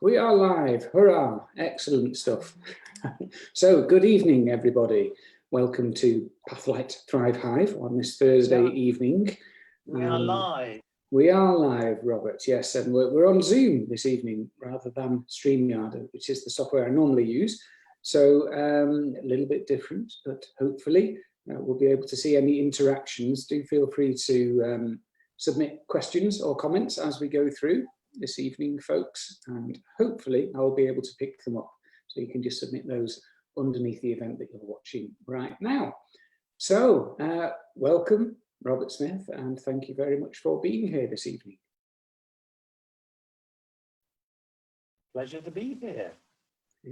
We are live. Hurrah! Excellent stuff. So, good evening, everybody. Welcome to Pathlight Thrive Hive on this Thursday evening. We are live. We are live, Robert, yes, and we're on Zoom this evening rather than StreamYard, which is the software I normally use. So, a little bit different, but hopefully we'll be able to see any interactions. Do feel free to submit questions or comments as we go through this evening, folks, and hopefully I'll be able to pick them up. So you can just submit those underneath the event that you're watching right now. So welcome, Robert Smith, and thank you very much for being here this evening. Pleasure to be here.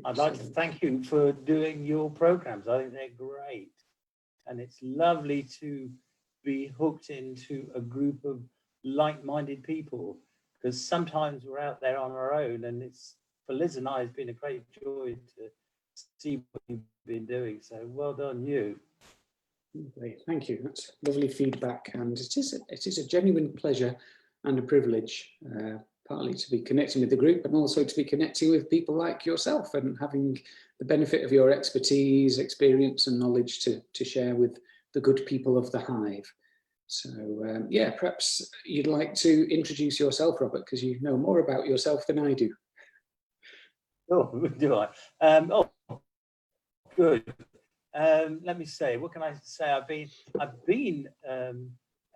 I'd like to thank you for doing your programs. I think they're great. And it's lovely to be hooked into a group of like-minded people, because sometimes we're out there on our own, and it's, for Liz and I, it's been a great joy to see what you've been doing. So well done, you. Thank you. That's lovely feedback, and it is a genuine pleasure and a privilege, partly to be connecting with the group, and also to be connecting with people like yourself and having the benefit of your expertise, experience, and knowledge to share with the good people of the Hive. So yeah, perhaps you'd like to introduce yourself, Robert, because you know more about yourself than I do. Oh, do I? Oh, good. Let me say, what can I say? I've been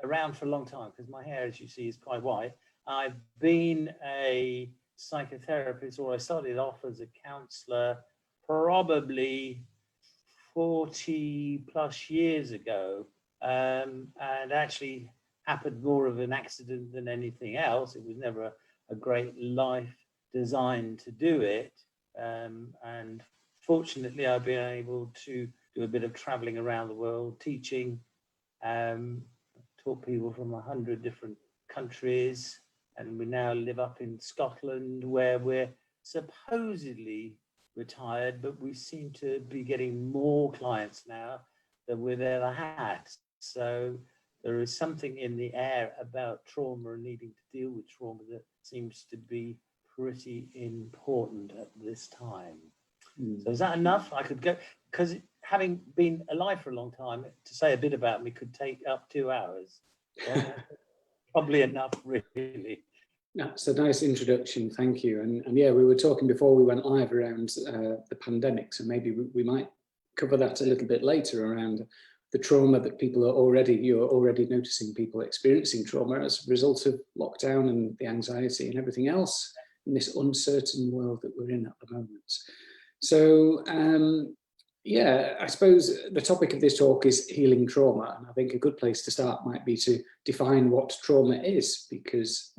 around for a long time, because my hair, as you see, is quite white. I've been a psychotherapist, or I started off as a counsellor probably 40 plus years ago. And actually happened more of an accident than anything else. It was never a great life designed to do it. And fortunately, I've been able to do a bit of traveling around the world, teaching, taught people from 100 different countries. And we now live up in Scotland, where we're supposedly retired, but we seem to be getting more clients now than we've ever had. So there is something in the air about trauma and needing to deal with trauma that seems to be pretty important at this time. So is that enough? I could go, because having been alive for a long time, to say a bit about me could take up 2 hours. Probably enough, really. That's a nice introduction, thank you. And yeah, we were talking before we went live around the pandemic, so maybe we might cover that a little bit later around the trauma that people are you're already noticing people experiencing trauma as a result of lockdown and the anxiety and everything else in this uncertain world that we're in at the moment. So yeah, I suppose the topic of this talk is healing trauma. And I think a good place to start might be to define what trauma is, because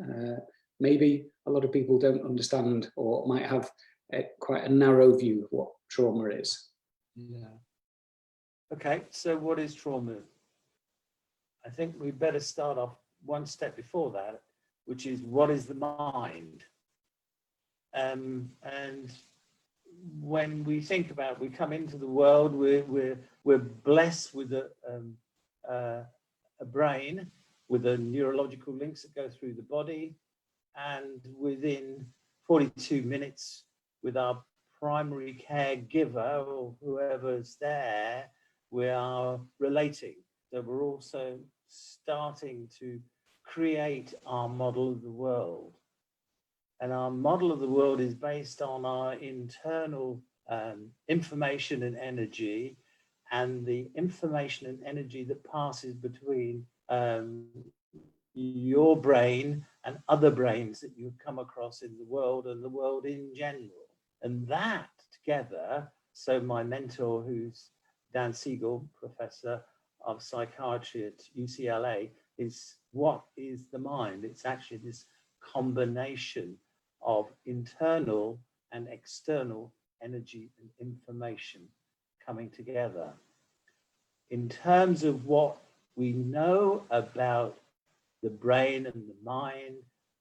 maybe a lot of people don't understand or might have quite a narrow view of what trauma is. Yeah. Okay, so what is trauma? I think we better start off one step before that, which is, what is the mind? And when we think about, we come into the world, we're blessed with a brain with the neurological links that go through the body, and within 42 minutes with our primary caregiver or whoever's there, we are relating. So we're also starting to create our model of the world. And our model of the world is based on our internal information and energy, and the information and energy that passes between your brain and other brains that you come across in the world and the world in general. And that together, so my mentor, who's Dan Siegel, professor of psychiatry at UCLA, is what is the mind? It's actually this combination of internal and external energy and information coming together. In terms of what we know about the brain and the mind,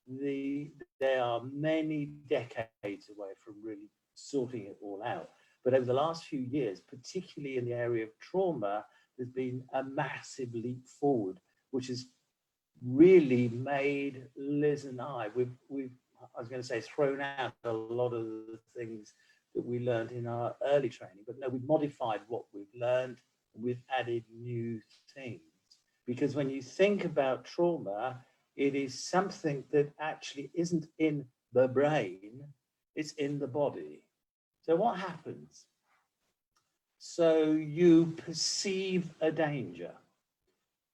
they are many decades away from really sorting it all out. But over the last few years, particularly in the area of trauma, there's been a massive leap forward, which has really made Liz and I, we've I was going to say thrown out a lot of the things that we learned in our early training, but no, we've modified what we've learned. We've added new things, because when you think about trauma, it is something that actually isn't in the brain, it's in the body. So what happens? So you perceive a danger.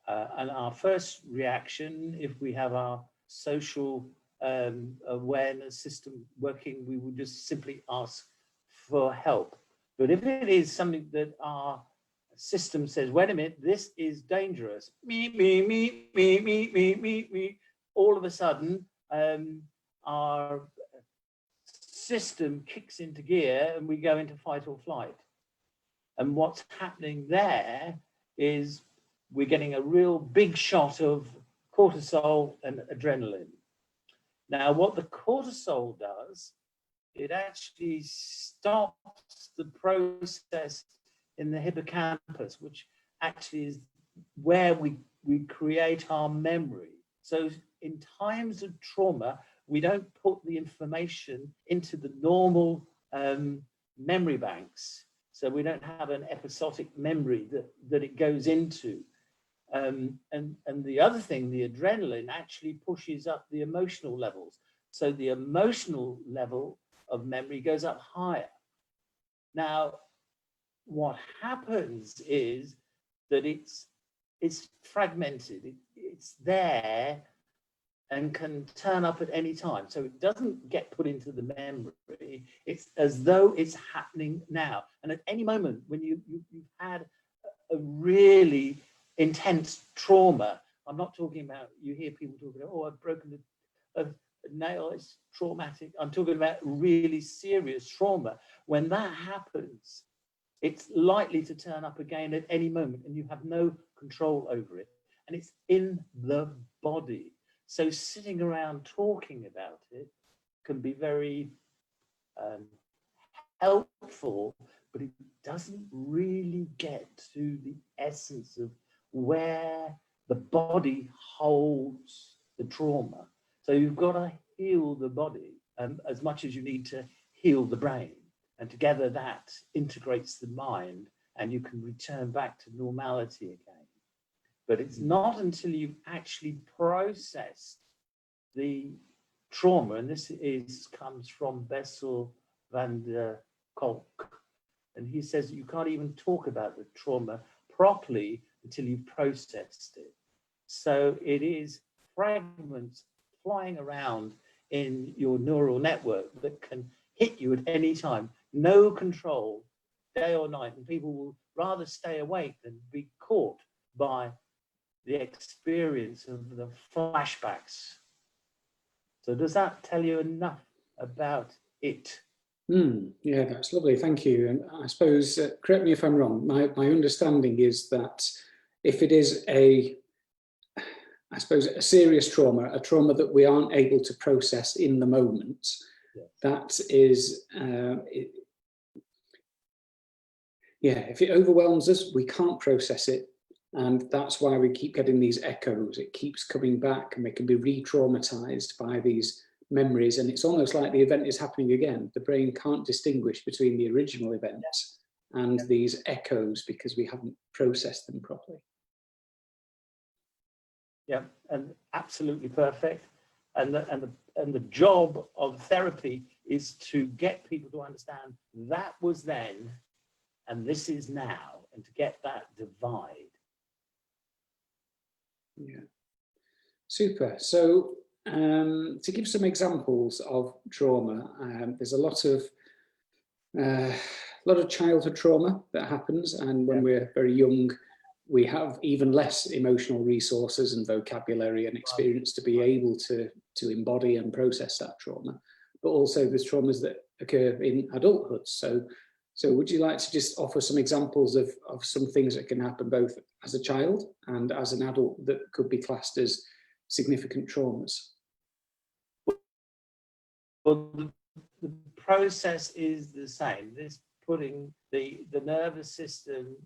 And our first reaction, if we have our social awareness system working, we would just simply ask for help. But if it is something that our system says, wait a minute, this is dangerous, all of a sudden, our system kicks into gear and we go into fight or flight. And what's happening there is we're getting a real big shot of cortisol and adrenaline. Now, what the cortisol does, it actually stops the process in the hippocampus, which actually is where we create our memory. So in times of trauma, we don't put the information into the normal memory banks. So we don't have an episodic memory that it goes into. And the other thing, the adrenaline actually pushes up the emotional levels. So the emotional level of memory goes up higher. Now, what happens is that it's fragmented. It's there and can turn up at any time. So it doesn't get put into the memory. It's as though it's happening now. And at any moment when you've had a really intense trauma, I'm not talking about, you hear people talking about, oh, I've broken a nail, it's traumatic. I'm talking about really serious trauma. When that happens, it's likely to turn up again at any moment and you have no control over it. And it's in the body. So sitting around talking about it can be very helpful, but it doesn't really get to the essence of where the body holds the trauma. So you've got to heal the body as much as you need to heal the brain. And together that integrates the mind and you can return back to normality again. But it's not until you've actually processed the trauma, and this comes from Bessel van der Kolk, and he says you can't even talk about the trauma properly until you've processed it. So it is fragments flying around in your neural network that can hit you at any time, no control, day or night, and people will rather stay awake than be caught by the experience of the flashbacks. So does that tell you enough about it? Yeah, that's lovely. Thank you. And I suppose, correct me if I'm wrong, my understanding is that if it is a serious trauma, a trauma that we aren't able to process in the moment, yes. That is, if it overwhelms us, we can't process it. And that's why we keep getting these echoes. It keeps coming back and we can be re-traumatized by these memories. And it's almost like the event is happening again. The brain can't distinguish between the original event and these echoes because we haven't processed them properly. Yeah, and absolutely perfect. And the job of therapy is to get people to understand that was then and this is now, and to get that divide. Yeah, super. So to give some examples of trauma, there's a lot of childhood trauma that happens, and when we're very young, we have even less emotional resources and vocabulary and experience to be able to embody and process that trauma. But also there's traumas that occur in adulthood. So would you like to just offer some examples of some things that can happen both as a child and as an adult that could be classed as significant traumas? Well, the process is the same. This putting the nervous system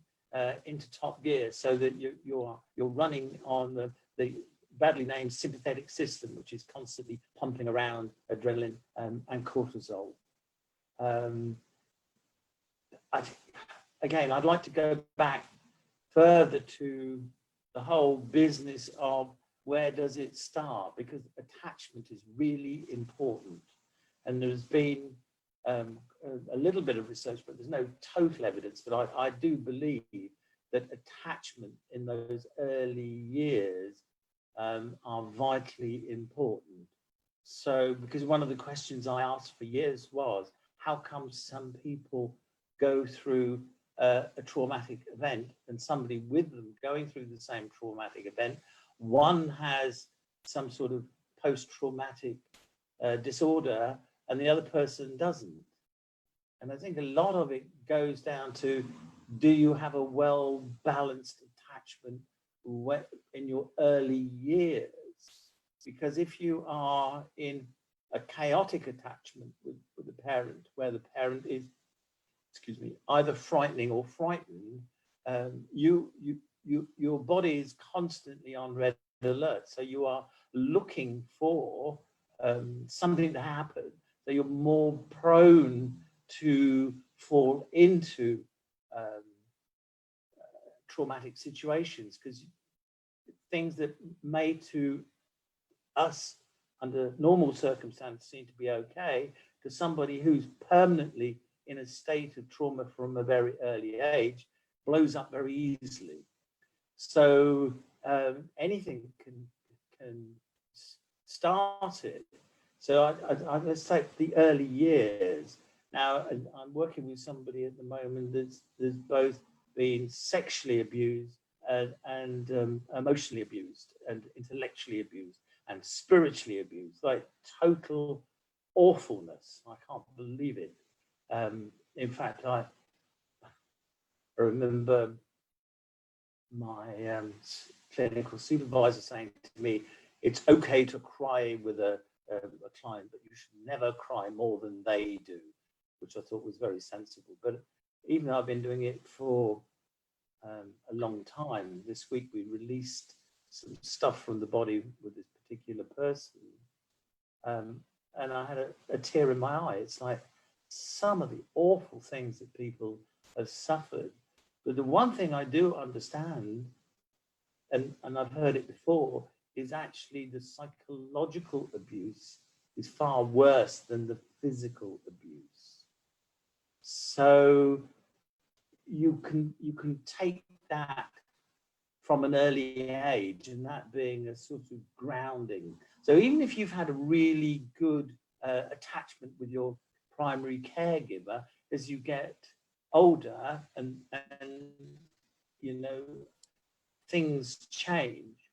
into top gear so that you're running on the badly named sympathetic system, which is constantly pumping around adrenaline and cortisol. Again, I'd like to go back further to the whole business of where does it start, because attachment is really important. And there's been a little bit of research, but there's no total evidence, but I do believe that attachment in those early years are vitally important. So, because one of the questions I asked for years was, how come some people go through a traumatic event and somebody with them going through the same traumatic event, one has some sort of post-traumatic disorder and the other person doesn't? And I think a lot of it goes down to, do you have a well-balanced attachment in your early years? Because if you are in a chaotic attachment with the parent, where the parent is, either frightening or frightened, your body is constantly on red alert. So you are looking for something to happen. So you're more prone to fall into traumatic situations, because things that may to us under normal circumstances seem to be okay, to somebody who's permanently in a state of trauma from a very early age blows up very easily. So anything can start it. So let's take the early years. Now, I'm working with somebody at the moment that's both been sexually abused and emotionally abused and intellectually abused and spiritually abused, like total awfulness. I can't believe it. In fact, I remember my clinical supervisor saying to me, it's okay to cry with a client, but you should never cry more than they do, which I thought was very sensible. But even though I've been doing it for a long time, this week we released some stuff from the body with this particular person, and I had a tear in my eye. It's like some of the awful things that people have suffered. But the one thing I do understand, and I've heard it before, is actually the psychological abuse is far worse than the physical abuse. So you can take that from an early age, and that being a sort of grounding. So even if you've had a really good attachment with your primary caregiver, as you get older and you know, things change.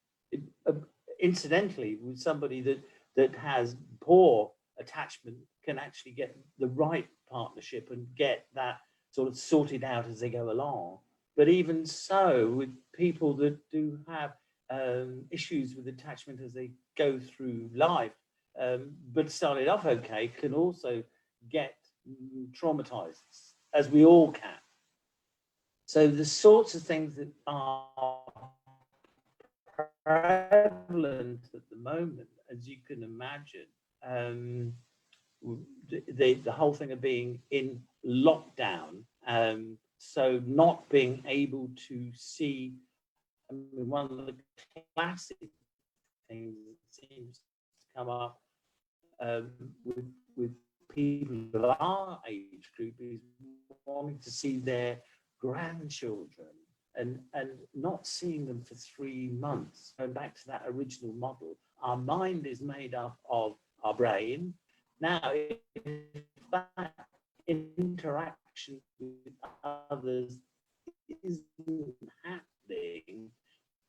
Incidentally, with somebody that has poor attachment can actually get the right partnership and get that sort of sorted out as they go along. But even so, with people that do have issues with attachment as they go through life, but started off okay, can also get traumatized, as we all can. So the sorts of things that are prevalent at the moment, as you can imagine, the whole thing of being in lockdown, so not being able to see, I mean, one of the classic things that seems to come up with people of our age group is wanting to see their grandchildren and not seeing them for 3 months. Going back to that original model, our mind is made up of our brain. Now, if that interaction with others isn't happening,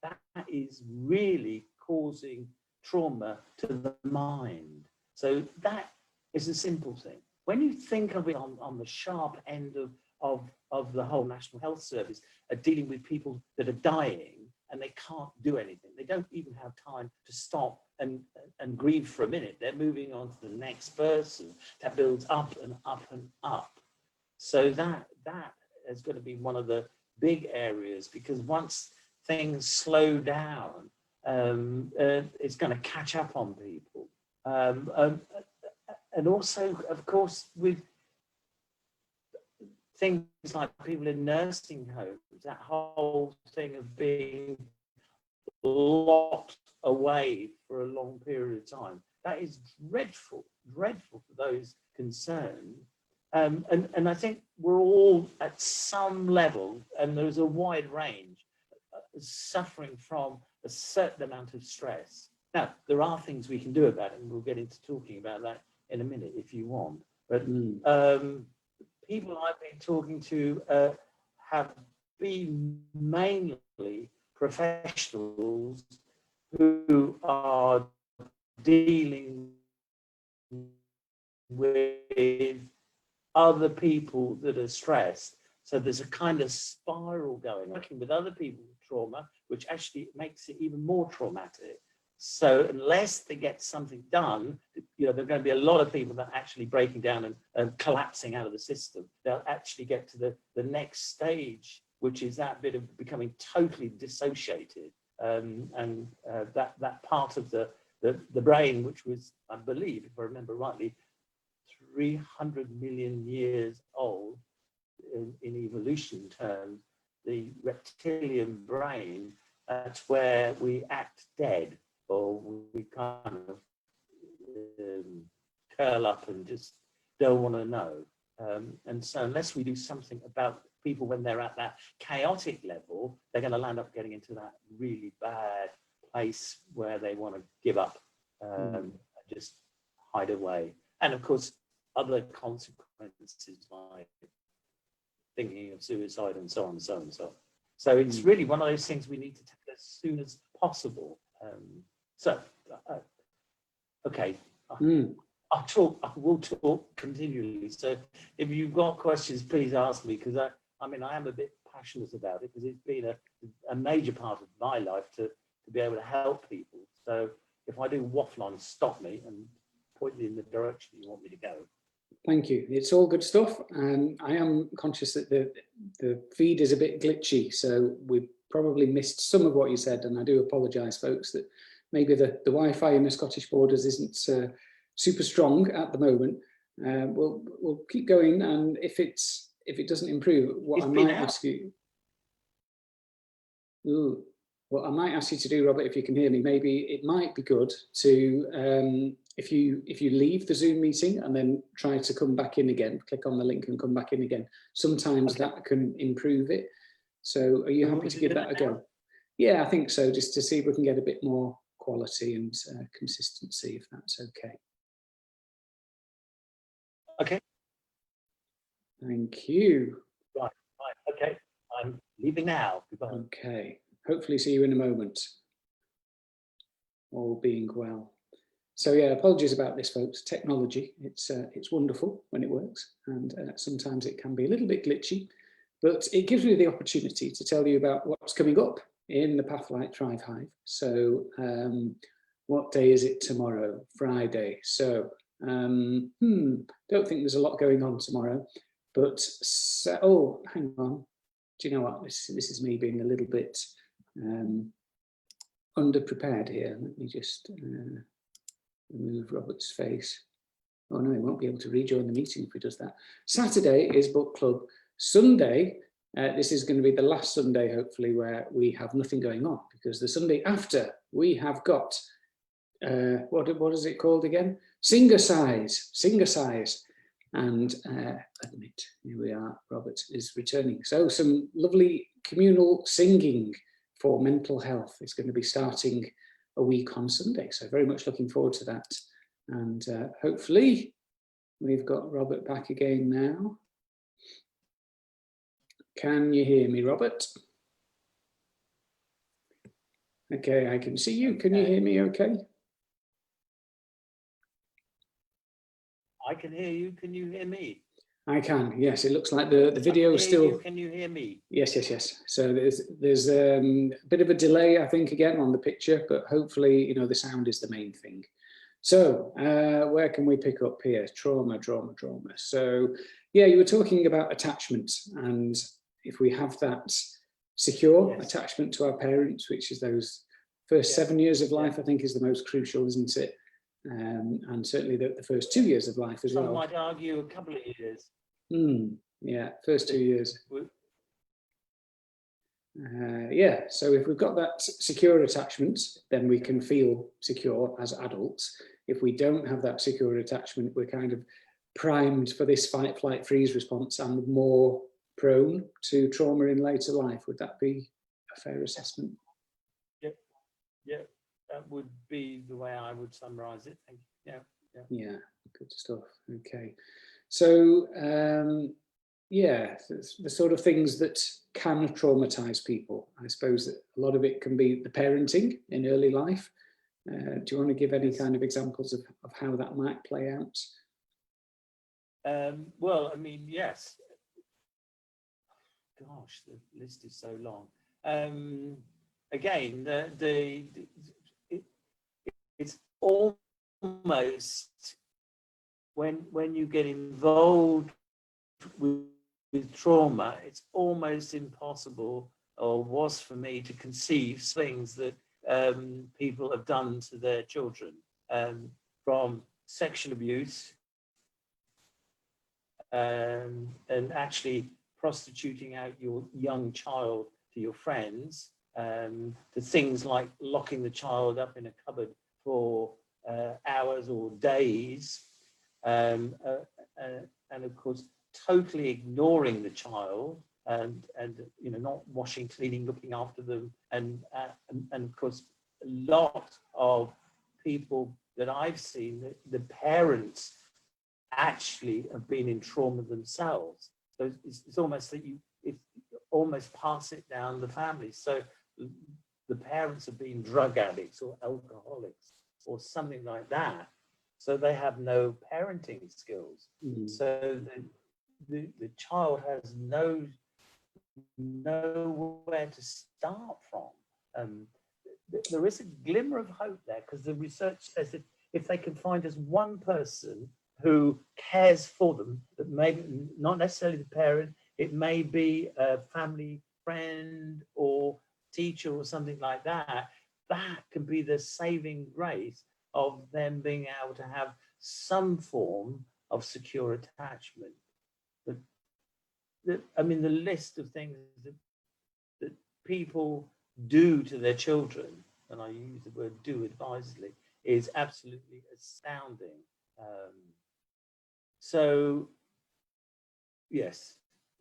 that is really causing trauma to the mind. So that is a simple thing. When you think of it on the sharp end of the whole National Health Service, dealing with people that are dying and they can't do anything. They don't even have time to stop and grieve for a minute. They're moving on to the next person. That builds up and up and up. So that is going to be one of the big areas, because once things slow down, it's going to catch up on people. And also, of course, with things like people in nursing homes, that whole thing of being locked away for a long period of time, that is dreadful, dreadful for those concerned. And I think we're all at some level, and there's a wide range, suffering from a certain amount of stress. Now, there are things we can do about it, and we'll get into talking about that in a minute if you want. But people I've been talking to have been mainly professionals who are dealing with other people that are stressed. So there's a kind of spiral going, working with other people with trauma, which actually makes it even more traumatic. So unless they get something done, you know, there are going to be a lot of people that are actually breaking down and collapsing out of the system. They'll actually get to the next stage, which is that bit of becoming totally dissociated. That part of the brain, which was, I believe, if I remember rightly, 300 million years old in evolution terms, the reptilian brain, that's where we act dead, or we kind of curl up and just don't want to know. And so unless we do something about people when they're at that chaotic level, they're going to land up getting into that really bad place where they want to give up and just hide away. And of course, other consequences like thinking of suicide and so on and so on and so on. So it's really one of those things we need to tackle as soon as possible. Okay, I will talk continually. So if you've got questions, please ask me, because I mean, I am a bit passionate about it, because it's been a major part of my life to be able to help people. So if I do waffle on, stop me and point me in the direction you want me to go. Thank you. It's all good stuff. And I am conscious that the feed is a bit glitchy, so we probably missed some of what you said. And I do apologise, folks, that maybe the Wi-Fi in the Scottish borders isn't super strong at the moment. We'll keep going, and if it doesn't improve, what I might ask you to do, Robert, if you can hear me, maybe it might be good to if you leave the Zoom meeting and then try to come back in again, click on the link and come back in again. Sometimes that can improve it. So are you happy to give that a go? Yeah, I think so, just to see if we can get a bit more quality and consistency, if that's okay. Okay. Thank you. Right, okay. I'm leaving now. Goodbye. Okay. Hopefully see you in a moment. All being well. So yeah, apologies about this, folks. Technology, it's wonderful when it works, and sometimes it can be a little bit glitchy, but it gives me the opportunity to tell you about what's coming up in the Pathlight Thrive Hive. So what day is it tomorrow? Friday. So don't think there's a lot going on tomorrow, but oh, hang on. Do you know what? This is me being a little bit underprepared here. Let me just remove Robert's face. Oh no, he won't be able to rejoin the meeting if he does that. Saturday is book club. Sunday, this is going to be the last Sunday, hopefully, where we have nothing going on, because the Sunday after we have got, what is it called again? Singer-size. And admit, here we are, Robert is returning. So some lovely communal singing for mental health is going to be starting a week on Sunday. So very much looking forward to that. And hopefully we've got Robert back again now. Can you hear me, Robert? Okay, I can see you. Can you hear me okay? I can hear you. Can you hear me? I can, yes. It looks like the video is still... Can you hear me? Yes. So there's a bit of a delay, I think, again on the picture, but hopefully, you know, the sound is the main thing. So where can we pick up here? Trauma. So yeah, you were talking about attachment, and if we have that secure attachment to our parents, which is those First Yeah. 7 years of life, I think, is the most crucial, isn't it? And certainly the first 2 years of life as Some well. might argue a couple of years. Yeah, first 2 years. Yeah, so if we've got that secure attachment, then we can feel secure as adults. If we don't have that secure attachment, we're kind of primed for this fight, flight, freeze response and more prone to trauma in later life. Would that be a fair assessment? Yeah, that would be the way I would summarize it. Thank you. Yeah, good stuff. Okay. So, yeah, the sort of things that can traumatize people. I suppose that a lot of it can be the parenting in early life. Do you want to give any kind of examples of how that might play out? Well, I mean, yes. Gosh, the list is so long. Again, it's almost when you get involved with trauma, it's almost impossible, or was for me, to conceive things that people have done to their children, from sexual abuse and actually prostituting out your young child to your friends, to things like locking the child up in a cupboard for hours or days, and of course totally ignoring the child, and you know, not washing, cleaning, looking after them, and of course a lot of people that I've seen, the parents actually have been in trauma themselves. So it's almost that it almost pass it down the family. So the parents have been drug addicts or alcoholics or something like that. So they have no parenting skills. So the child has nowhere to start from. There is a glimmer of hope there, because the research says that if they can find just one person who cares for them, that maybe not necessarily the parent, it may be a family friend or teacher or something like that, that can be the saving grace of them being able to have some form of secure attachment. I mean, the list of things that people do to their children, and I use the word do advisedly, is absolutely astounding. So, yes,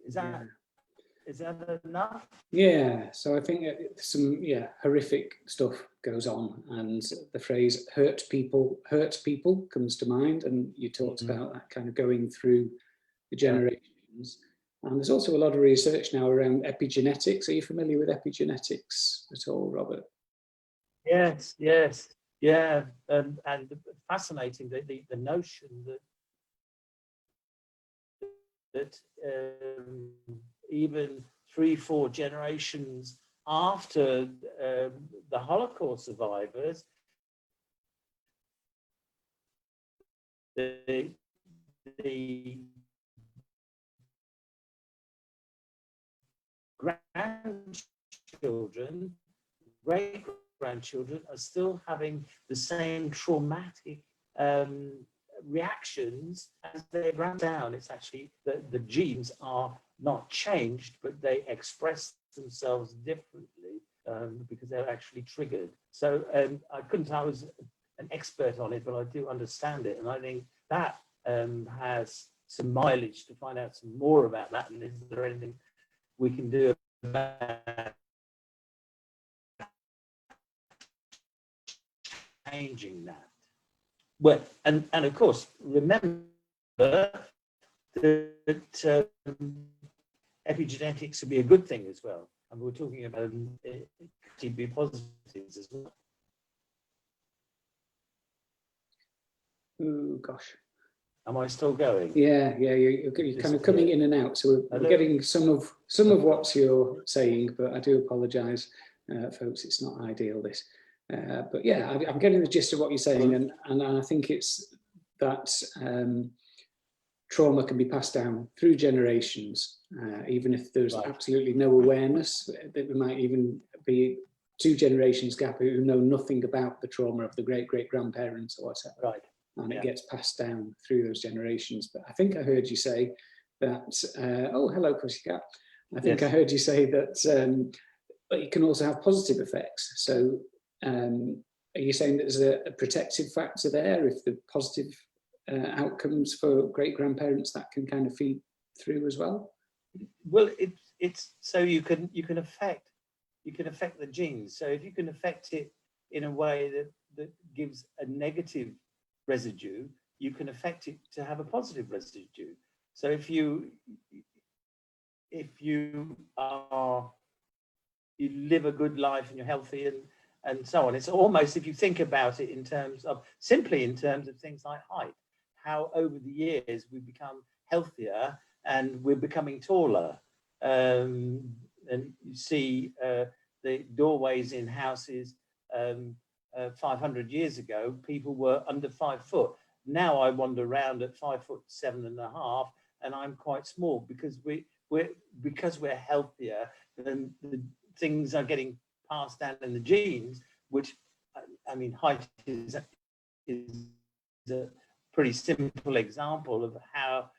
is that enough? Yeah, so I think some horrific stuff goes on, and the phrase hurt people comes to mind, and you talked about that kind of going through the generations. And there's also a lot of research now around epigenetics. Are you familiar with epigenetics at all, Robert? Yes, yeah, and fascinating the notion that even 3-4 generations after the Holocaust survivors, the grandchildren, great-grandchildren are still having the same traumatic reactions as their down. It's actually the genes are not changed, but they express themselves differently because they're actually triggered. So I couldn't tell I was an expert on it, but I do understand it, and I think that has some mileage to find out some more about that. And is there anything we can do about changing that? Well, and of course, remember that epigenetics would be a good thing as well. And we're talking about TB positives as well. Oh, gosh. Am I still going? Yeah, you're kind of coming in and out. So we're getting some of what you're saying, but I do apologise, folks. It's not ideal, this. But yeah, I'm getting the gist of what you're saying, and I think it's that trauma can be passed down through generations, even if there's absolutely no awareness that we might even be two generations gap who know nothing about the trauma of the great-great-grandparents or whatever. Right. And it gets passed down through those generations. But I think I heard you say that, oh, hello, Pussycat. I think I heard you say that it can also have positive effects. So are you saying there's a protective factor there? If the positive outcomes for great-grandparents, that can kind of feed through as well? Well, it's so you can affect the genes. So if you can affect it in a way that gives a negative residue, you can affect it to have a positive residue. So if you live a good life and you're healthy and so on, it's almost, if you think about it in terms of things like height, how over the years we've become healthier and we're becoming taller. And you see the doorways in houses 500 years ago, people were under 5 foot. Now I wander around at 5'7.5", and I'm quite small because we're healthier, and the things are getting passed down in the genes, which, I mean, height is a pretty simple example of how,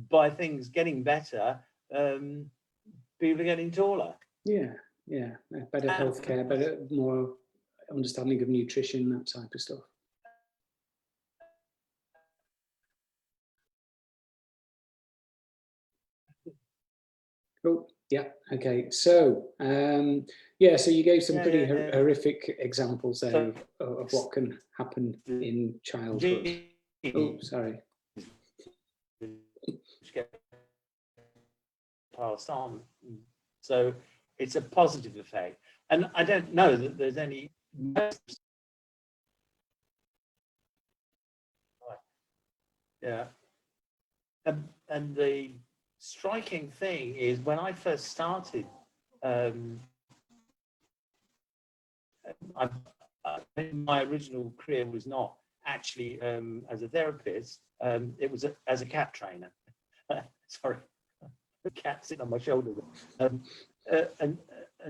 by things getting better, people are getting taller. Yeah, better healthcare, better, more understanding of nutrition, that type of stuff. Oh, yeah, okay. So, so you gave some pretty horrific examples there of what can happen in childhood. Oh, sorry. Passed on. So it's a positive effect. And I don't know that there's any. Yeah. And the striking thing is, when I first started, my original career was not actually as a therapist. It was as a cat trainer. Sorry, the cat sitting on my shoulder. And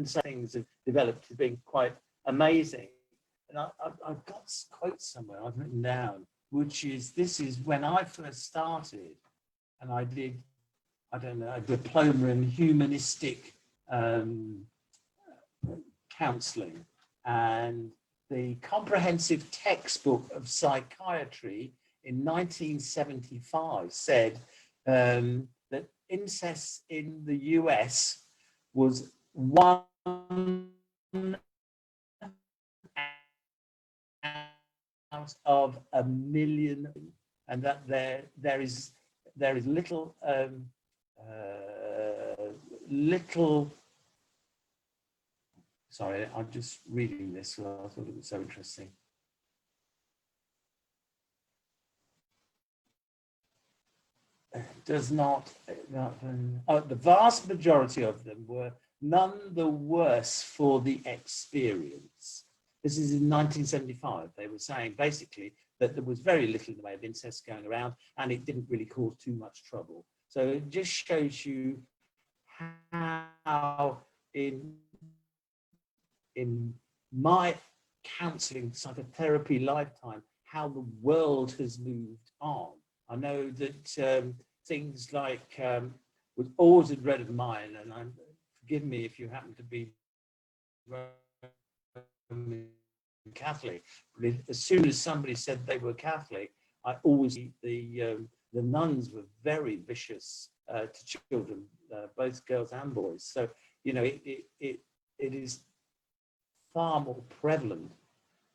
some things have developed as being quite amazing. And I've got quotes somewhere I've written down, which is, this is when I first started, and I did, I don't know, a diploma in humanistic counselling, and the comprehensive textbook of psychiatry in 1975 said that incest in the US was 1 out of 1 million, and that there is little sorry, I'm just reading this, so I thought it was so interesting. Does not, the vast majority of them were none the worse for the experience. This is in 1975. They were saying basically that there was very little in the way of incest going around, and it didn't really cause too much trouble. So it just shows you how in my counselling psychotherapy lifetime, how the world has moved on. I know that things like, was always a dread of mine, and forgive me if you happen to be Catholic, but as soon as somebody said they were Catholic, I always, the nuns were very vicious to children, both girls and boys. So, you know, it is far more prevalent.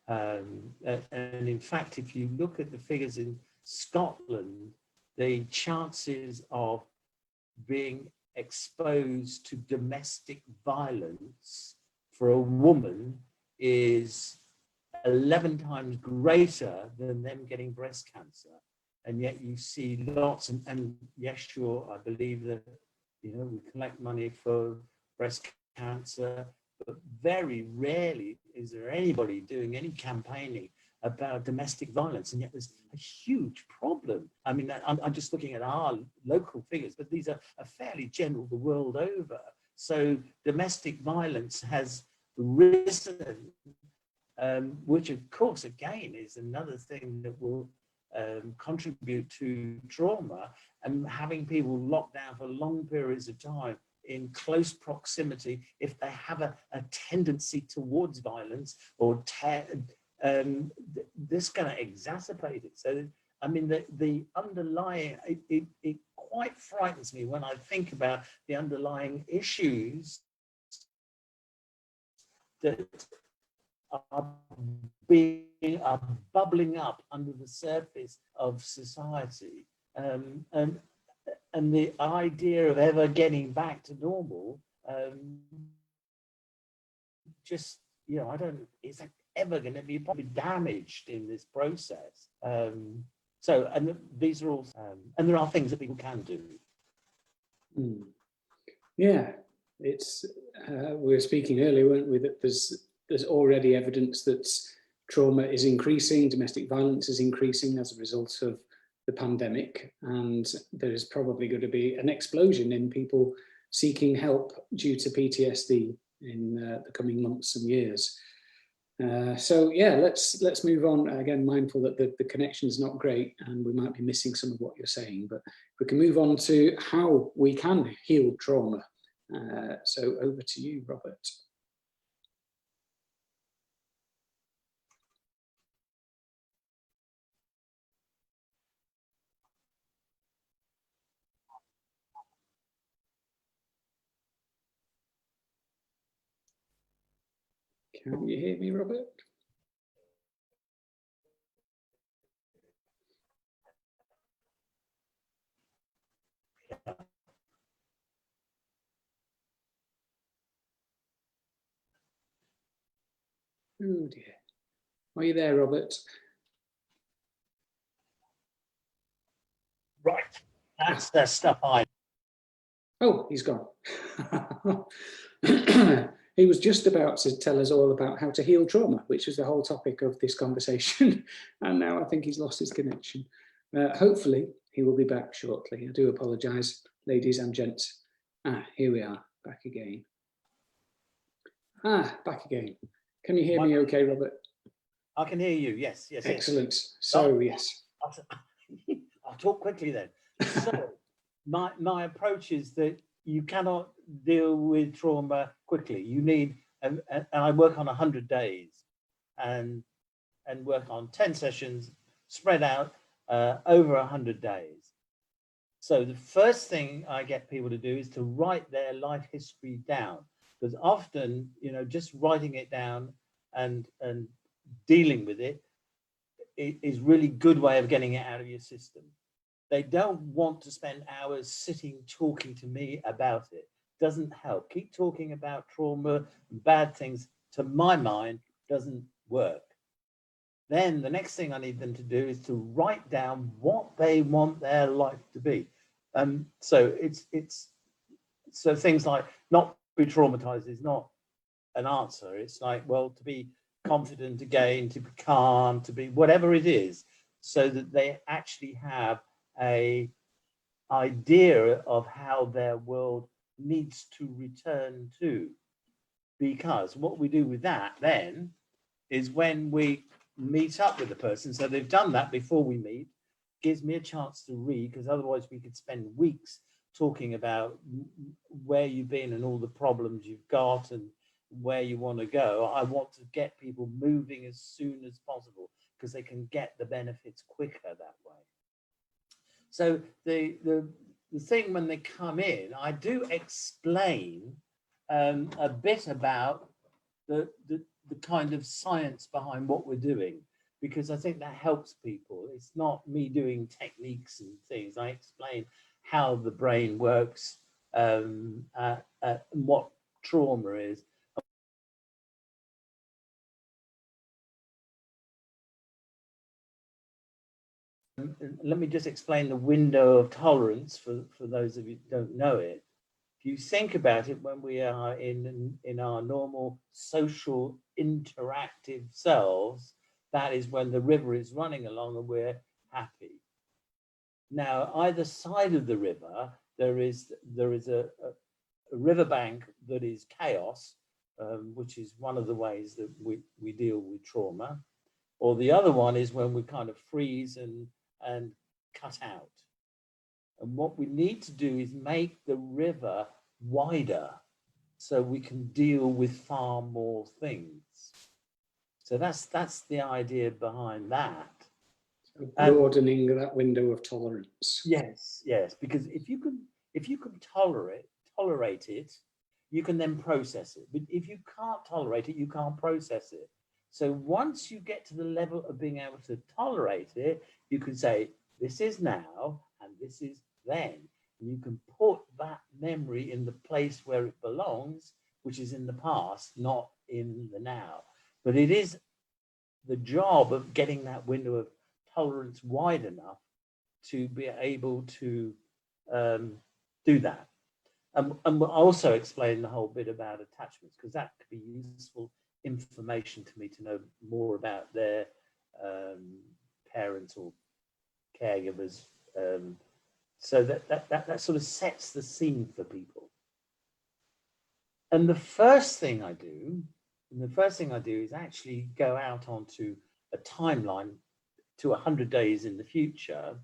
And in fact, if you look at the figures in Scotland, the chances of being exposed to domestic violence for a woman is 11 times greater than them getting breast cancer. And yet you see lots, and yes, sure, I believe that, you know, we collect money for breast cancer, but very rarely is there anybody doing any campaigning about domestic violence, and yet there's a huge problem. I mean, I'm just looking at our local figures, but these are fairly general the world over. So domestic violence has risen, which of course, again, is another thing that will contribute to trauma, and having people locked down for long periods of time in close proximity, if they have a tendency towards violence or this going to exacerbate it. So, I mean, the underlying, it quite frightens me when I think about the underlying issues that are bubbling up under the surface of society, and the idea of ever getting back to normal, just, you know, I don't, is ever going to be probably damaged in this process. So, and these are all, and there are things that people can do. Yeah, it's, we were speaking earlier, weren't we, that there's already evidence that trauma is increasing, domestic violence is increasing as a result of the pandemic, and there's probably going to be an explosion in people seeking help due to PTSD in the coming months and years. So yeah, let's move on. Again, mindful that the connection is not great and we might be missing some of what you're saying, but we can move on to how we can heal trauma. So over to you, Robert. Can you hear me, Robert? Oh dear. Are you there, Robert? Right, that's the stuff I... Oh, he's gone. He was just about to tell us all about how to heal trauma, which was the whole topic of this conversation. And now I think he's lost his connection. Hopefully he will be back shortly. I do apologise, ladies and gents. Here we are, back again. Back again. Can you hear me okay, Robert? I can hear you, yes. Excellent. So, yes. I'll talk quickly then. So, my approach is that you cannot deal with trauma quickly. You need, and I work on 100 days and work on 10 sessions spread out over 100 days. So the first thing I get people to do is to write their life history down, because often, you know, just writing it down and dealing with it is really good way of getting it out of your system. They don't want to spend hours sitting talking to me about it. Doesn't help. Keep talking about trauma, bad things, to my mind, doesn't work. Then the next thing I need them to do is to write down what they want their life to be. So so things like not be traumatized is not an answer. It's like, well, to be confident again, to be calm, to be whatever it is, so that they actually have a idea of how their world needs to return to. Because what we do with that then is when we meet up with the person, so they've done that before we meet, gives me a chance to read, because otherwise we could spend weeks talking about where you've been and all the problems you've got and where you want to go. I want to get people moving as soon as possible because they can get the benefits quicker that way. So the thing when they come in, I do explain a bit about the kind of science behind what we're doing, because I think that helps people. It's not me doing techniques and things. I explain how the brain works, and what trauma is. Let me just explain the window of tolerance for those of you who don't know it. If you think about it, when we are in our normal social interactive selves, that is when the river is running along and we're happy. Now, either side of the river, there is a riverbank that is chaos, which is one of the ways that we deal with trauma. Or the other one is when we kind of freeze and cut out. And what we need to do is make the river wider so we can deal with far more things. So that's the idea behind that. Broadening that window of tolerance. Yes, yes, because if you can tolerate it, you can then process it. But if you can't tolerate it, you can't process it. So once you get to the level of being able to tolerate it, you can say, this is now and this is then. And you can put that memory in the place where it belongs, which is in the past, not in the now. But it is the job of getting that window of tolerance wide enough to be able to do that. And we'll also explain the whole bit about attachments, because that could be useful information to me to know more about their parents or caregivers. So that sort of sets the scene for people. And the first thing I do is actually go out onto a timeline to 100 days in the future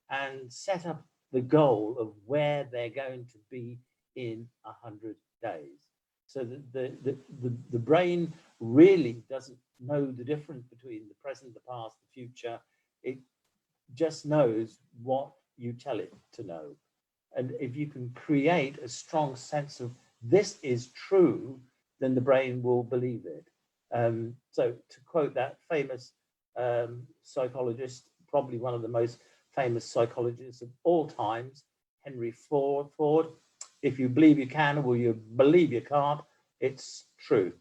and set up the goal of where they're going to be in 100 days. So the brain really doesn't know the difference between the present, the past, the future. It just knows what you tell it to know. And if you can create a strong sense of this is true, then the brain will believe it. So to quote that famous psychologist, probably one of the most famous psychologists of all times, Henry Ford, if you believe you can or you believe you can't, it's true.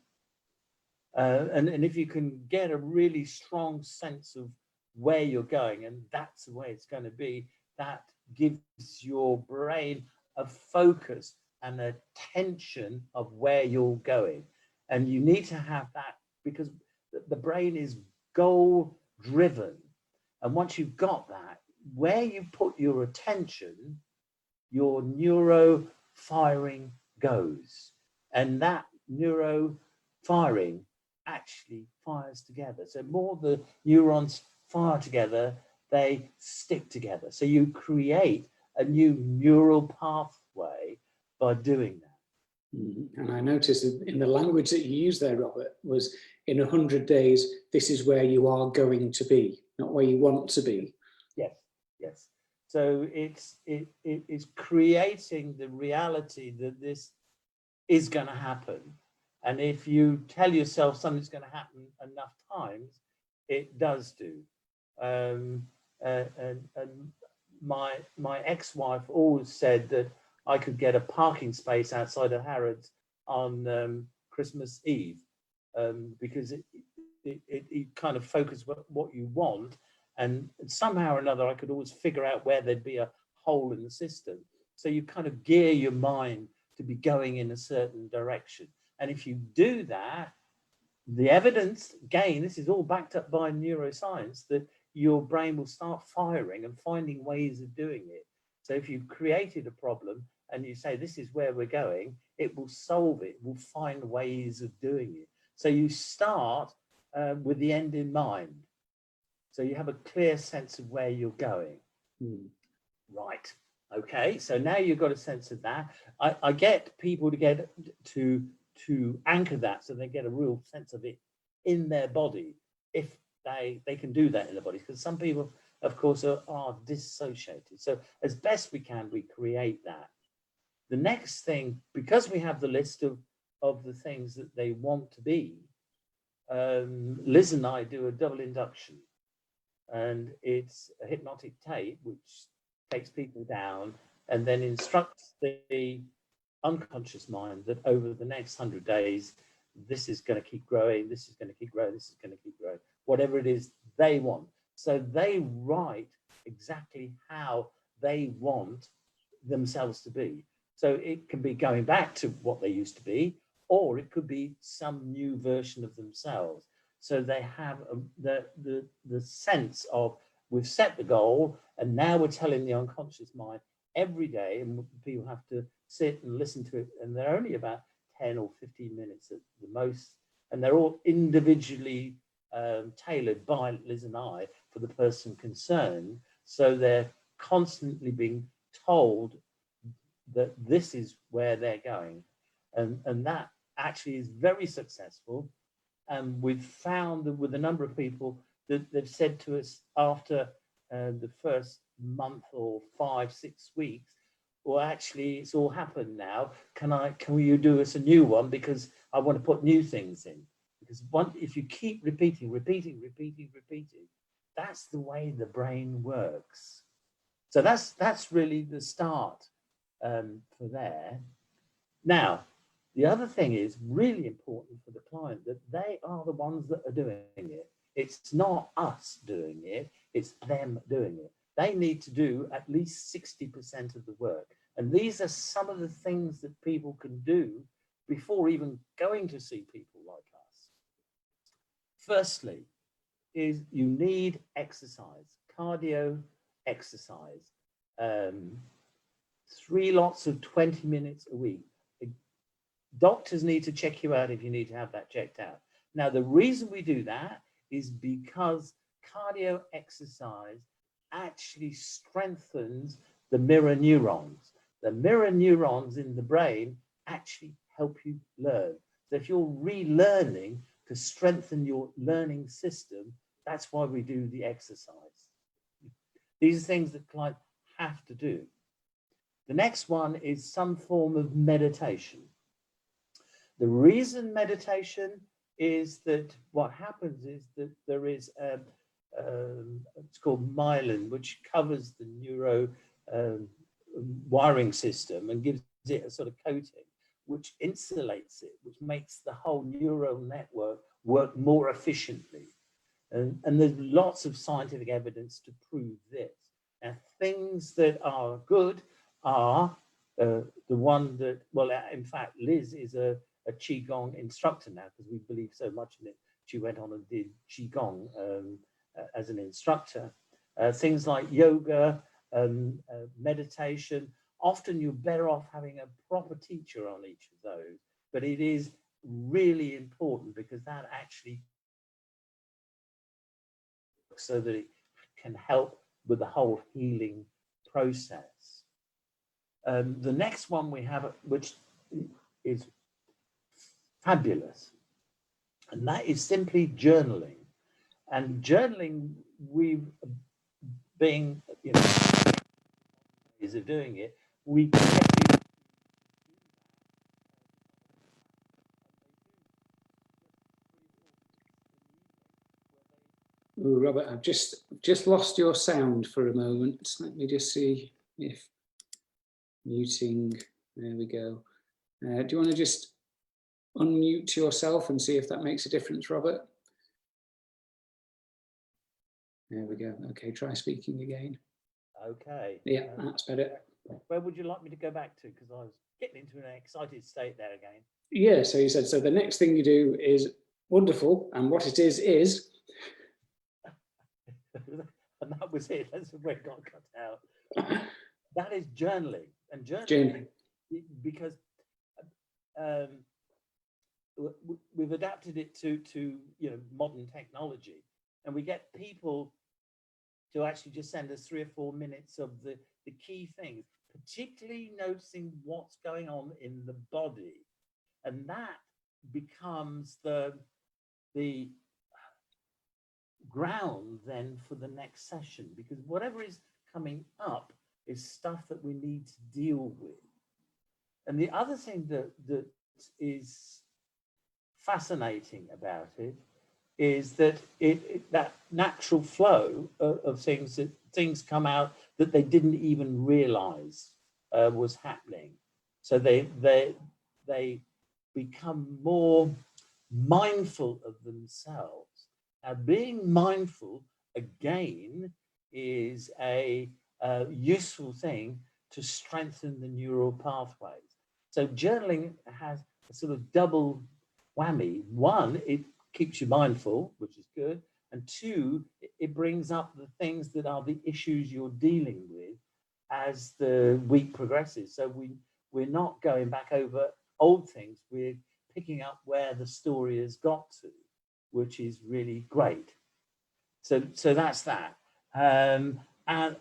And if you can get a really strong sense of where you're going, and that's the way it's going to be, that gives your brain a focus and attention of where you're going. And you need to have that because the brain is goal driven. And once you've got that, where you put your attention, your neuro firing goes. And that neuro firing actually fires together. So more the neurons fire together, they stick together. So you create a new neural pathway by doing that. And I noticed in the language that you used there, Robert, was in 100 days, this is where you are going to be, not where you want to be. Yes, yes. So it's creating the reality that this is going to happen. And if you tell yourself something's going to happen enough times, it does do. And my ex-wife always said that I could get a parking space outside of Harrods on Christmas Eve because it kind of focused what you want, and somehow or another I could always figure out where there'd be a hole in the system. So you kind of gear your mind to be going in a certain direction. And if you do that, the evidence, again, this is all backed up by neuroscience, that your brain will start firing and finding ways of doing it. So if you've created a problem and you say, this is where we're going, it will solve it, will find ways of doing it. So you start with the end in mind. So you have a clear sense of where you're going. Right. Okay. So now you've got a sense of that. I get people to get to anchor that so they get a real sense of it in their body, if they can do that in their body, because some people, of course, are dissociated. So as best we can, we create that. The next thing, because we have the list of the things that they want to be, Liz and I do a double induction, and it's a hypnotic tape which takes people down and then instructs the unconscious mind that over the next 100 days, this is going to keep growing, this is going to keep growing, this is going to keep growing, whatever it is they want. So they write exactly how they want themselves to be. So it can be going back to what they used to be, or it could be some new version of themselves. So they have the sense of, we've set the goal, and now we're telling the unconscious mind every day, and people have to sit and listen to it, and they're only about 10 or 15 minutes at the most. And they're all individually tailored by Liz and I for the person concerned. So they're constantly being told that this is where they're going. And that actually is very successful. And we've found that with a number of people that they've said to us after the first month or 5-6 weeks, well, actually, it's all happened now. Can you do us a new one? Because I want to put new things in. Because if you keep repeating, that's the way the brain works. So that's really the start for there. Now, the other thing is really important for the client, that they are the ones that are doing it. It's not us doing it, it's them doing it. They need to do at least 60% of the work. And these are some of the things that people can do before even going to see people like us. Firstly, is you need exercise, cardio exercise. 3 lots of 20 minutes a week. Doctors need to check you out if you need to have that checked out. Now, the reason we do that is because cardio exercise actually strengthens the mirror neurons. The mirror neurons in the brain actually help you learn. So if you're relearning to strengthen your learning system, that's why we do the exercise. These are things that clients have to do. The next one is some form of meditation. The reason meditation is that what happens is that there is it's called myelin, which covers the neuro wiring system and gives it a sort of coating, which insulates it, which makes the whole neural network work more efficiently. And there's lots of scientific evidence to prove this. Now, things that are good are the one that, well, in fact, Liz is a Qigong instructor now, because we believe so much in it. She went on and did Qigong as an instructor. Things like yoga, meditation. Often you're better off having a proper teacher on each of those, but it is really important because that actually, so that it can help with the whole healing process. The next one we have, which is fabulous, and that is simply journaling. And journaling, we've been, ways of doing it, we Ooh, Robert, I've just lost your sound for a moment. Let me just see if muting. There we go. Do you want to just unmute yourself and see if that makes a difference, Robert? There we go. Okay, try speaking again. Okay. Yeah, that's better. Where would you like me to go back to? Because I was getting into an excited state there again. Yeah, so you said, so the next thing you do is wonderful, and what it is... And that was it. That's where it got cut out. That is journaling. And journaling. Because we've adapted it to modern technology, and we get people to actually just send us 3 or 4 minutes of the key things, particularly noticing what's going on in the body, and that becomes the ground then for the next session, because whatever is coming up is stuff that we need to deal with. And the other thing that is fascinating about it is that that natural flow of things, that things come out that they didn't even realize was happening. So they become more mindful of themselves. Now, being mindful, again, is a useful thing to strengthen the neural pathways. So journaling has a sort of double whammy. One, it keeps you mindful, which is good. And 2, it brings up the things that are the issues you're dealing with as the week progresses. So we're not going back over old things, we're picking up where the story has got to, which is really great. So that's that. And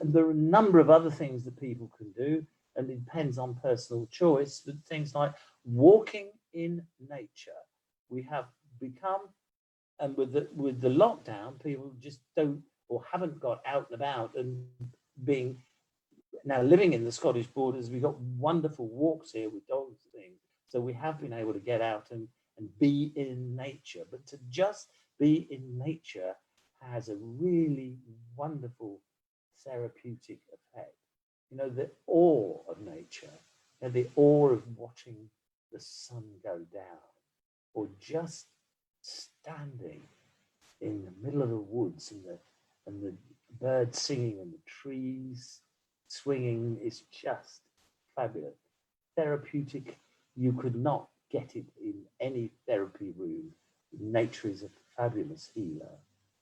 there are a number of other things that people can do, and it depends on personal choice, but things like walking in nature. We have become, and with the lockdown, people just don't or haven't got out and about, and being now living in the Scottish borders, we've got wonderful walks here with dogs and things. So we have been able to get out and be in nature, but to just be in nature has a really wonderful therapeutic effect. You know, the awe of nature, and the awe of watching the sun go down, or just standing in the middle of the woods and the birds singing and the trees swinging is just fabulous. Therapeutic, you could not get it in any therapy room. Nature is a fabulous healer.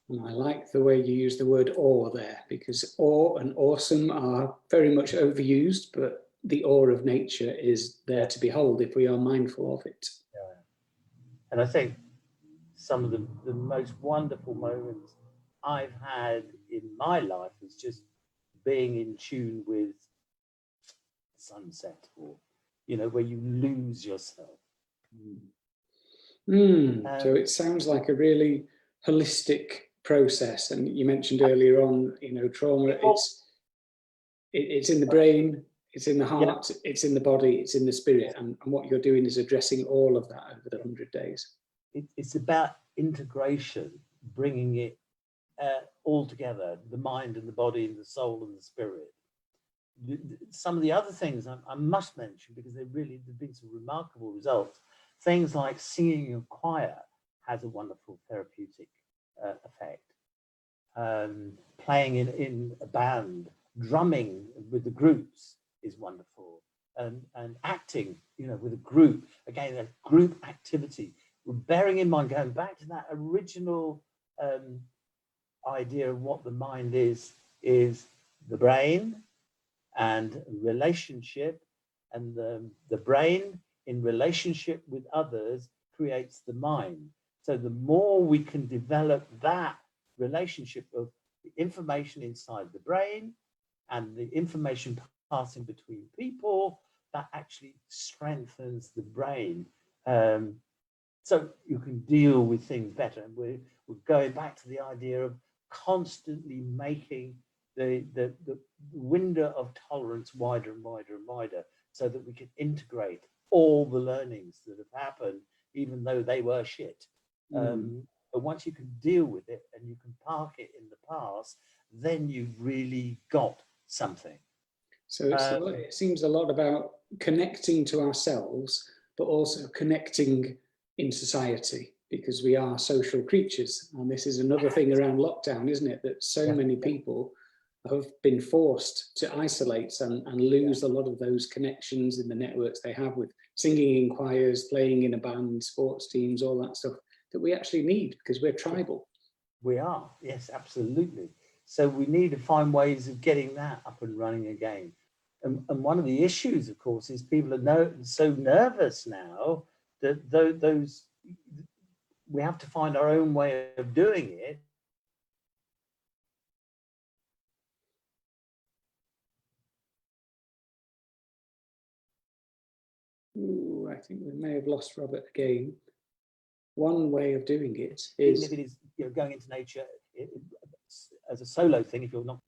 And I like the way you use the word awe there, because awe and awesome are very much overused, but the awe of nature is there to behold if we are mindful of it. Yeah. And I think some of the most wonderful moments I've had in my life is just being in tune with sunset, or, you know, where you lose yourself. So it sounds like a really holistic process. And you mentioned earlier on, you know, trauma, it's in the brain, it's in the heart, it's in the body, it's in the spirit. And what you're doing is addressing all of that over the 100 days. It's about integration, bringing it all together, the mind and the body and the soul and the spirit. Some of the other things I must mention, because there've been some remarkable results. Things like singing in choir has a wonderful therapeutic effect. Playing in a band, drumming with the groups is wonderful, and acting, you know, with a group. Again, a group activity. Bearing in mind, going back to that original idea of what the mind is the brain and relationship, and the brain in relationship with others creates the mind. So the more we can develop that relationship of the information inside the brain and the information passing between people, that actually strengthens the brain. So you can deal with things better. And we're going back to the idea of constantly making the window of tolerance wider and wider and wider, so that we can integrate all the learnings that have happened, even though they were shit. But once you can deal with it and you can park it in the past, then you've really got something. So it seems a lot about connecting to ourselves, but also connecting in society, because we are social creatures. And this is another thing around lockdown, isn't it? That so many people have been forced to isolate and lose a lot of those connections in the networks they have with singing in choirs, playing in a band, sports teams, all that stuff that we actually need, because we're tribal. We are, yes, absolutely. So we need to find ways of getting that up and running again. And one of the issues, of course, is people are so nervous now that those we have to find our own way of doing it. Ooh, I think we may have lost Robert again. One way of doing it is, even if it is, you know, going into nature as a solo thing, if you're not,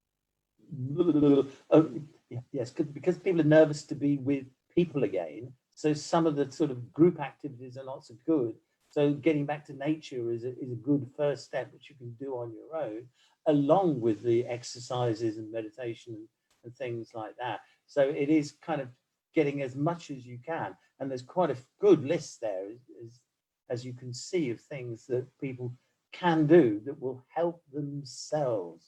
yes, because people are nervous to be with people again. So some of the sort of group activities are not so good. So getting back to nature is a good first step, which you can do on your own, along with the exercises and meditation and things like that. So it is kind of getting as much as you can. And there's quite a good list there, as you can see, of things that people can do that will help themselves.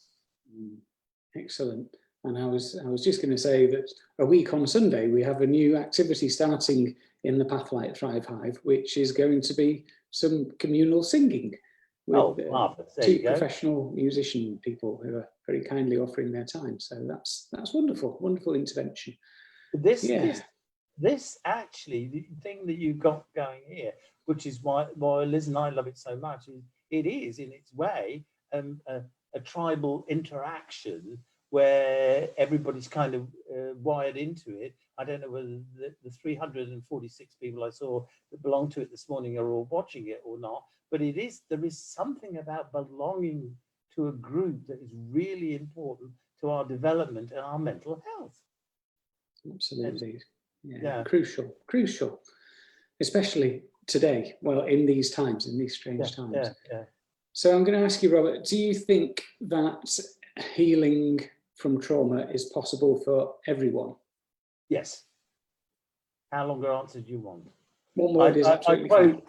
Excellent. And I was just going to say that a week on Sunday, we have a new activity starting in the Pathlight Thrive Hive, which is going to be some communal singing with two professional musician people who are very kindly offering their time. So that's wonderful, wonderful intervention. This this actually, the thing that you've got going here, which is why Liz and I love it so much, is it is in its way a tribal interaction where everybody's kind of wired into it. I don't know whether the 346 people I saw that belong to it this morning are all watching it or not, but there is something about belonging to a group that is really important to our development and our mental health. Absolutely. Yeah. Crucial, especially today, well, in these times, in these strange times. So I'm going to ask you, Robert, do you think that healing from trauma is possible for everyone? Yes. How longer answer do you want? One word is absolutely fine.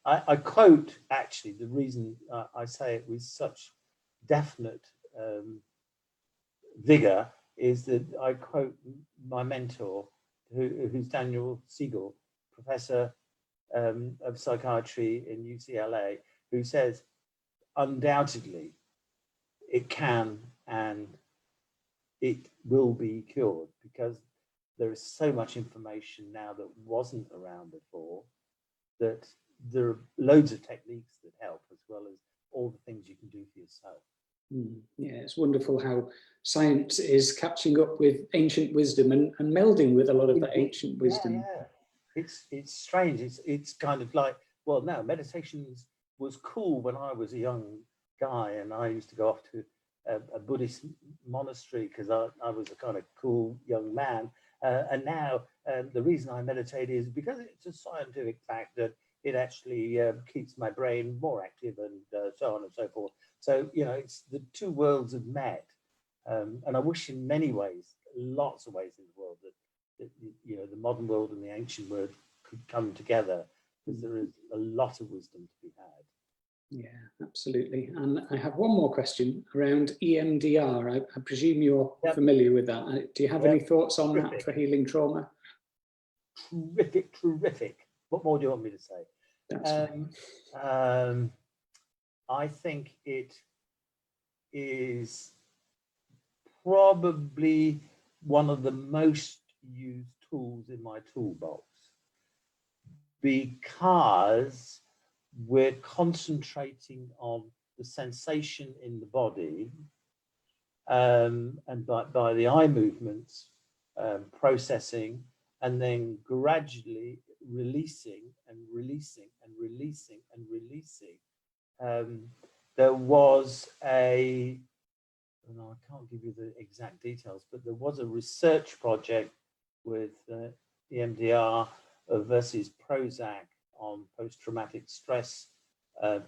I quote, actually, the reason I say it with such definite vigor is that I quote my mentor, who's Daniel Siegel, professor of psychiatry in UCLA, who says, undoubtedly, it can and it will be cured, because there is so much information now that wasn't around before, that there are loads of techniques that help, as well as all the things you can do for yourself. Yeah, it's wonderful how science is catching up with ancient wisdom and melding with a lot of that ancient wisdom. It's strange. It's kind of like, well, no, meditation was cool when I was a young guy, and I used to go off to a Buddhist monastery because I was a kind of cool young man. And now the reason I meditate is because it's a scientific fact that it actually keeps my brain more active, and so on and so forth. So, you know, it's the two worlds have met. And I wish in many ways, lots of ways in the world, that you know, the modern world and the ancient world could come together, because there is a lot of wisdom to be had. Yeah, absolutely. And I have one more question around EMDR. I presume you're familiar with that. Do you have any thoughts on that for healing trauma? Terrific. What more do you want me to say? That's I think it is probably one of the most used tools in my toolbox, because we're concentrating on the sensation in the body, and by the eye movements, processing, and then gradually releasing and releasing and releasing and releasing. There was I can't give you the exact details, but there was a research project with EMDR versus Prozac on post-traumatic stress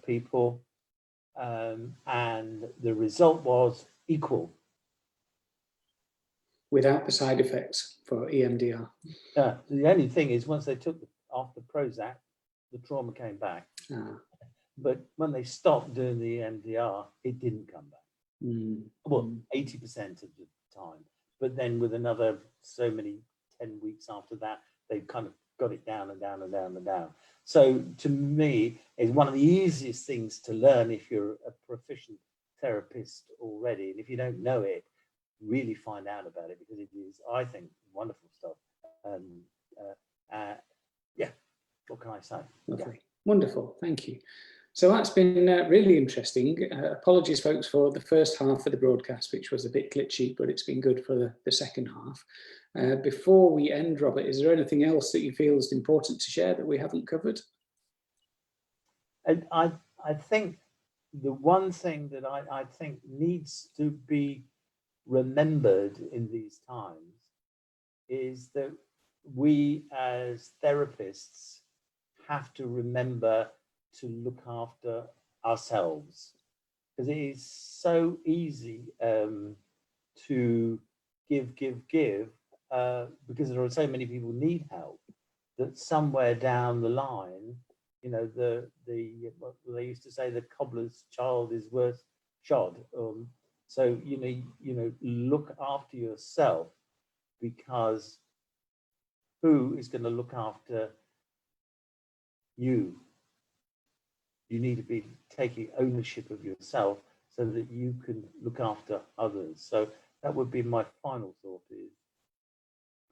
people, and the result was equal. Without the side effects for EMDR? The only thing is, once they took off the Prozac, the trauma came back. But when they stopped doing the EMDR, it didn't come back. Well, 80% of the time. But then with another so many 10 weeks after that, they kind of got it down and down and down and down. So to me, it's one of the easiest things to learn if you're a proficient therapist already. And if you don't know it, really find out about it, because it is, I think, wonderful stuff. Yeah, what can I say? Lovely. Wonderful, thank you. So that's been really interesting. Apologies, folks, for the first half of the broadcast, which was a bit glitchy, but it's been good for the second half. Before we end, Robert, is there anything else that you feel is important to share that we haven't covered? I think the one thing that I think needs to be remembered in these times is that we as therapists have to remember to look after ourselves, because it is so easy to give, because there are so many people who need help, that somewhere down the line, you know, what they used to say, the cobbler's child is worth shod. So you know, look after yourself, because who is going to look after you? You need to be taking ownership of yourself so that you can look after others. So that would be my final thought, is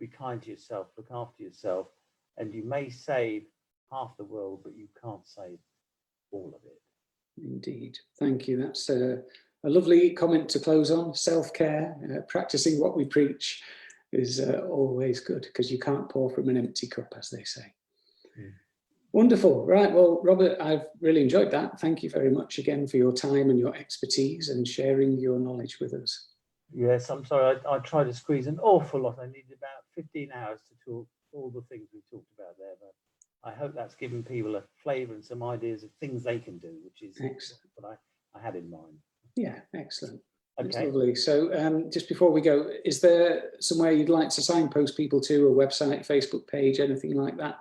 be kind to yourself, look after yourself, and you may save half the world, but you can't save all of it. Indeed. Thank you. That's a lovely comment to close on. Self-care, practicing what we preach is always good, because you can't pour from an empty cup, as they say. Wonderful. Right. Well, Robert, I've really enjoyed that. Thank you very much again for your time and your expertise and sharing your knowledge with us. Yes, I'm sorry. I tried to squeeze an awful lot. I needed about 15 hours to talk all the things we talked about there, but I hope that's given people a flavour and some ideas of things they can do, which is excellent. What I had in mind. Yeah, excellent. Okay. That's lovely. So just before we go, is there somewhere you'd like to signpost people to, a website, Facebook page, anything like that?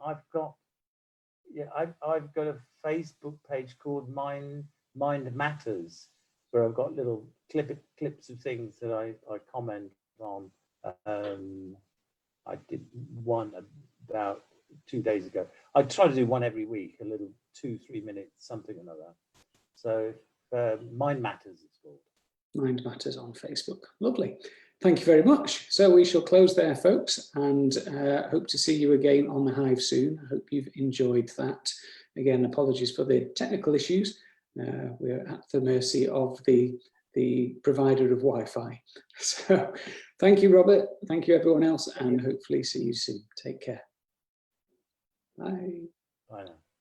I've got a Facebook page called Mind Matters, where I've got little clips of things that I comment on. I did one about 2 days ago. I try to do one every week, a little 2-3 minutes, something or another. So Mind Matters, it's called. Mind Matters on Facebook. Lovely. Thank you very much. So we shall close there, folks, and hope to see you again on the Hive soon. I hope you've enjoyed that. Again, apologies for the technical issues. We're at the mercy of the provider of Wi-Fi. So thank you, Robert. Thank you, everyone else, and hopefully see you soon. Take care. Bye. Bye now.